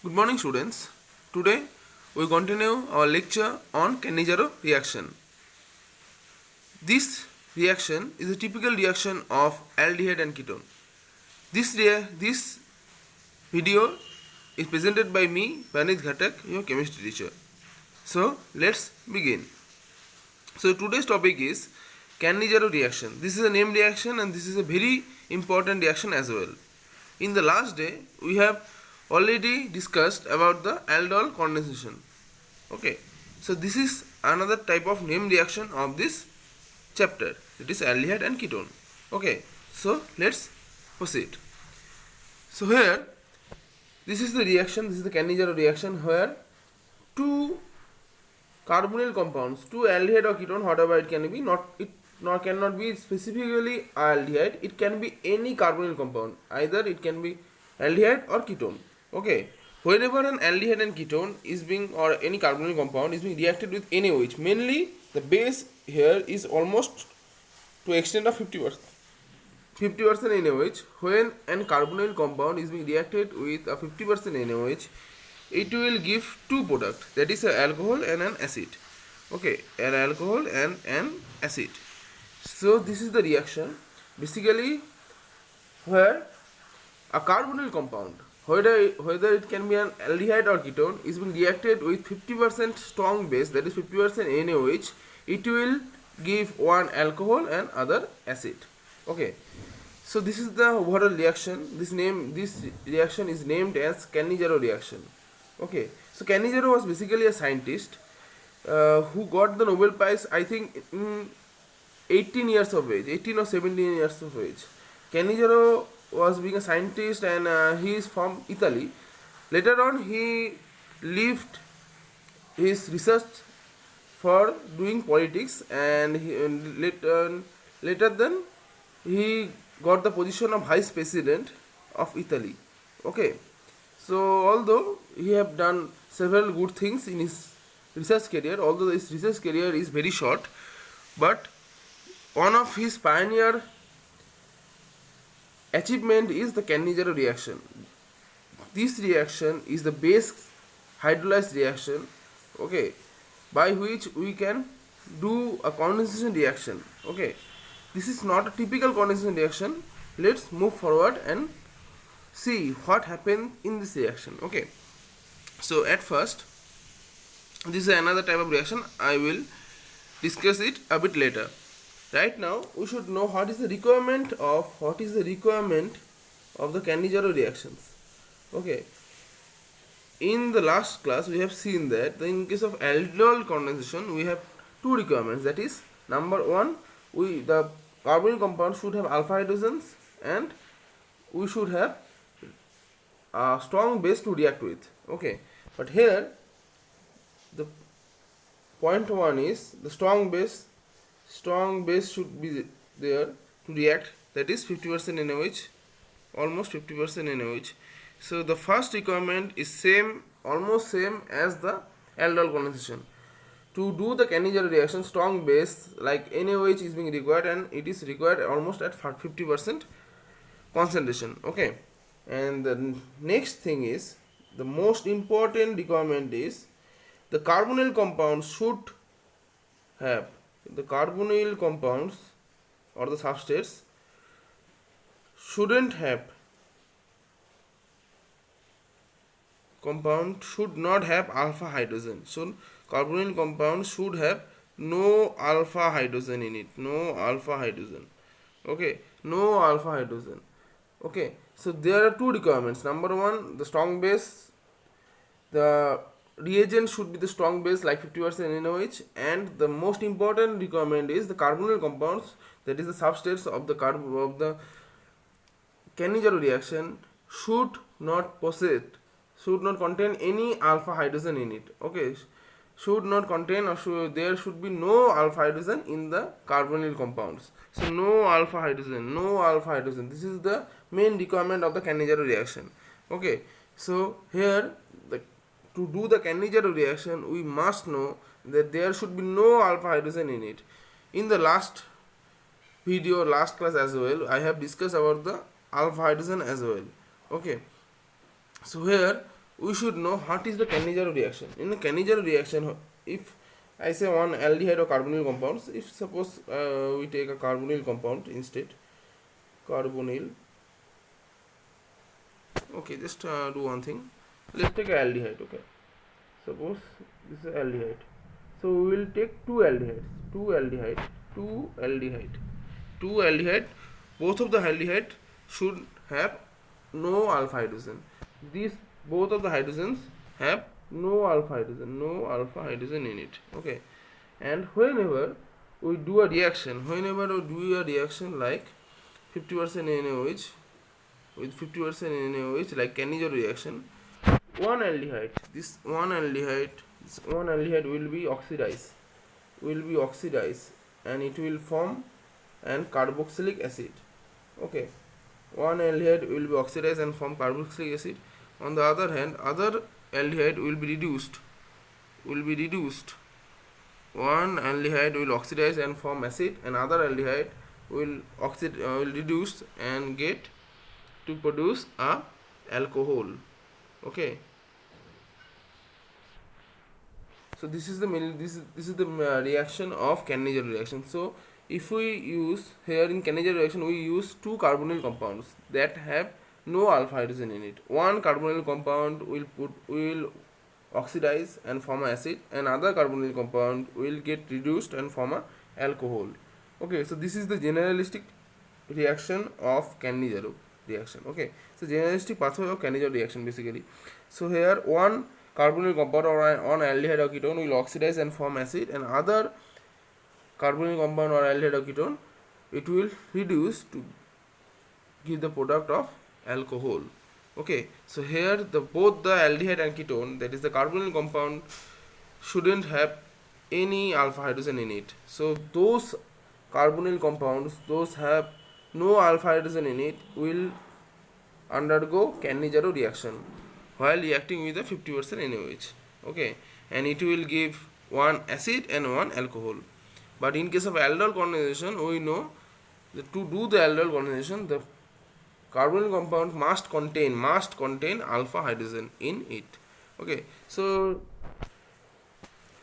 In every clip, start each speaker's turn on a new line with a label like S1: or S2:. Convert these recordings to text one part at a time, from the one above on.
S1: Good morning, students. Today we continue our lecture on Cannizzaro reaction. This reaction is a typical reaction of aldehyde and ketone. This video is presented by me, Pranit Ghatak, your chemistry teacher. So let's begin. So today's topic is Cannizzaro reaction. This is a name reaction and this is a very important reaction as well. In the last day, we have already discussed about the aldol condensation. Okay, so this is another type of name reaction of this chapter. It is aldehyde and ketone. Okay, so let's proceed. So here, this is the reaction. This is the Cannizzaro reaction where two carbonyl compounds, two aldehyde or ketone, whatever it can be, cannot be specifically aldehyde. It can be any carbonyl compound. Either it can be aldehyde or ketone. Okay. Whenever an aldehyde and ketone is being, or any carbonyl compound is being reacted with NaOH, mainly the base here is almost to extent of 50%. 50% NaOH. When an carbonyl compound is being reacted with a 50% NaOH, it will give two products, that is an alcohol and an acid. Okay, an alcohol and an acid. So this is the reaction basically where a carbonyl compound, whether it can be an aldehyde or ketone, is being reacted with 50% strong base, that is 50% NaOH, it will give one alcohol and other acid. Okay, so this is the overall reaction. This reaction is named as Cannizzaro reaction. Okay, so Cannizzaro was basically a scientist who got the Nobel Prize, I think, in 18 years of age, 18 or 17 years of age. Cannizzaro was being a scientist and he is from Italy. Later on, he left his research for doing politics, and later then he got the position of vice president of Italy. Okay, so although he have done several good things in his research career, although his research career is very short, but one of his pioneer achievement is the Cannizzaro reaction. This reaction is the base hydrolyzed reaction, okay, by which we can do a condensation reaction. Okay, this is not a typical condensation reaction. Let's move forward and see what happened in this reaction. Okay, so at first, this is another type of reaction. I will discuss it a bit later. Right now, we should know what is the requirement of the Cannizzaro reactions. Okay, in the last class we have seen that in case of aldol condensation we have two requirements. That is, number one, the carbonyl compound should have alpha hydrogens and we should have a strong base to react with. Okay, but here the point one is the strong base should be there to react, that is 50% NaOH, almost 50% NaOH. So the first requirement is almost same as the aldol condensation. To do the Cannizzaro reaction, strong base like NaOH is being required, and it is required almost at 50% concentration. Okay, and the next thing is, the most important requirement is the carbonyl compounds should have, the carbonyl compounds or the substrates should not have alpha hydrogen. So carbonyl compounds should have no alpha hydrogen in it, no alpha hydrogen. Okay, no alpha hydrogen. Okay, so there are two requirements. Number one, the strong base, the reagent should be the strong base like 50% NaOH, and the most important requirement is the carbonyl compounds, that is the substrates of the Cannizzaro reaction, should not contain any alpha hydrogen in it. Okay, should not contain, or there should be no alpha hydrogen in the carbonyl compounds. So no alpha hydrogen. This is the main requirement of the Cannizzaro reaction. Okay, so here to do the Cannizzaro reaction, we must know that there should be no alpha hydrogen in it. In the last class as well, I have discussed about the alpha hydrogen as well. Okay, so here we should know what is the Cannizzaro reaction. In the Cannizzaro reaction, if I say one aldehyde or carbonyl compounds, if suppose we take a carbonyl compound instead, carbonyl, okay, just do one thing. Let's take a aldehyde, okay. Suppose this is aldehyde. So we will take two aldehydes, two aldehyde. Both of the aldehyde should have no alpha hydrogen. These both of the hydrogens have no alpha hydrogen in it. Okay, and whenever we do a reaction, like 50% NaOH with 50% NaOH, like Cannizzaro reaction, one aldehyde, this one aldehyde will be oxidized, and it will form an carboxylic acid. Okay, one aldehyde will be oxidized and form carboxylic acid. On the other hand, other aldehyde will be reduced. One aldehyde will oxidize and form acid, and other aldehyde will reduce and get to produce a alcohol. Okay. So this is the reaction of Cannizzaro reaction. So if we use here in Cannizzaro reaction, we use two carbonyl compounds that have no alpha hydrogen in it. One carbonyl compound will oxidize and form an acid, and other carbonyl compound will get reduced and form a alcohol. Okay, so this is the generalistic reaction of Cannizzaro reaction. Okay, so generalistic pathway of Cannizzaro reaction basically. So here one carbonyl compound or one aldehyde or ketone will oxidize and form acid, and other carbonyl compound or aldehyde or ketone, it will reduce to give the product of alcohol. Okay, so here both the aldehyde and ketone, that is the carbonyl compound, shouldn't have any alpha hydrogen in it. So those carbonyl compounds, those have no alpha hydrogen in it, will undergo Cannizzaro reaction while reacting with the 50% NaOH. Okay, and it will give one acid and one alcohol. But in case of aldol condensation, we know that to do the aldol condensation, the carbonyl compound must contain alpha hydrogen in it. Okay, so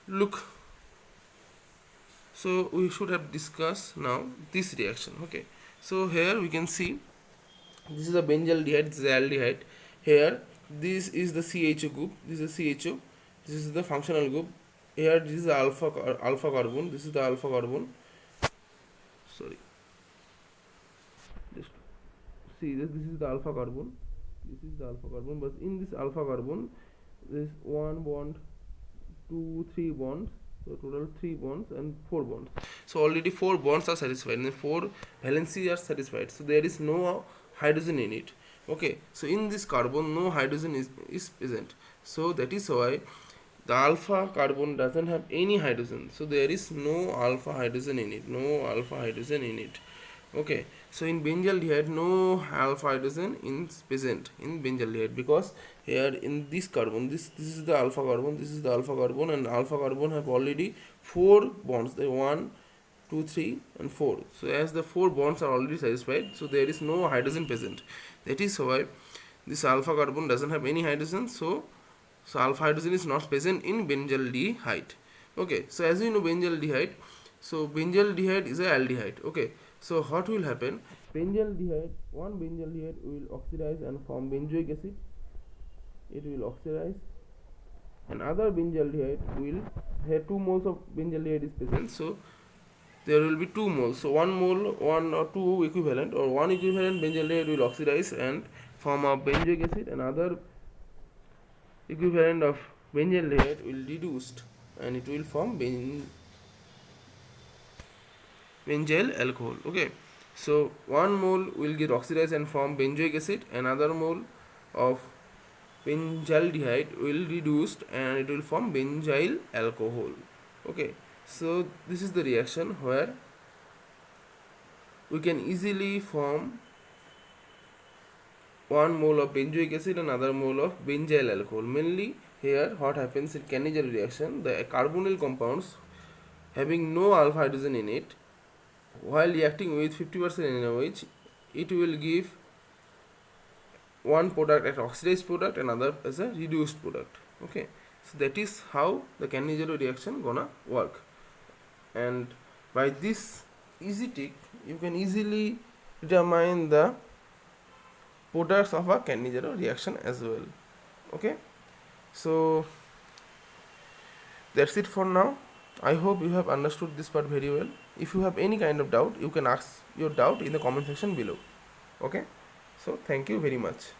S1: look, so we should have discussed now this reaction. Okay, so here we can see this is the benzaldehyde, this is the aldehyde. Here this is the CHO group, this is the CHO, this is the functional group. Here this is the alpha carbon, this is the alpha carbon. Sorry, just see this is the alpha carbon, but in this alpha carbon there is one bond, 2, 3 bonds, so total 3 bonds and 4 bonds. So already 4 bonds are satisfied and 4 valencies are satisfied, so there is no hydrogen in it. Okay, so in this carbon no hydrogen is present, so that is why the alpha carbon doesn't have any hydrogen, so there is no alpha hydrogen in it. Okay, so in benzaldehyde no alpha hydrogen is present in benzaldehyde, because here in this carbon, this is the alpha carbon, and alpha carbon have already 4 bonds, the 1, 2, 3 and 4. So as the 4 bonds are already satisfied, so there is no hydrogen present. That is why this alpha carbon doesn't have any hydrogen, so alpha hydrogen is not present in benzaldehyde. Okay, so as you know benzaldehyde, so benzaldehyde is a aldehyde. Okay, so what will happen? One benzaldehyde will oxidize and form benzoic acid. It will oxidize, and other benzaldehyde will, here 2 moles of benzaldehyde is present, so there will be 2 moles. So 1 mole, 1 or 2 equivalent, or 1 equivalent benzaldehyde will oxidize and form a benzoic acid, and other equivalent of benzaldehyde will reduced and it will form benzyl alcohol. Okay, so 1 mole will get oxidized and form benzoic acid, another mole of benzaldehyde will reduced and it will form benzyl alcohol. Okay, so this is the reaction where we can easily form 1 mole of benzoic acid and another mole of benzyl alcohol. Mainly here what happens in Cannizzaro reaction, the carbonyl compounds having no alpha hydrogen in it, while reacting with 50% NaOH, it will give one product as oxidized product, another as a reduced product. Okay, so that is how the Cannizzaro reaction gonna work. And by this easy trick, you can easily determine the products of a Cannizzaro reaction as well. Okay, so that's it for now. I hope you have understood this part very well. If you have any kind of doubt, you can ask your doubt in the comment section below. Okay, so thank you very much.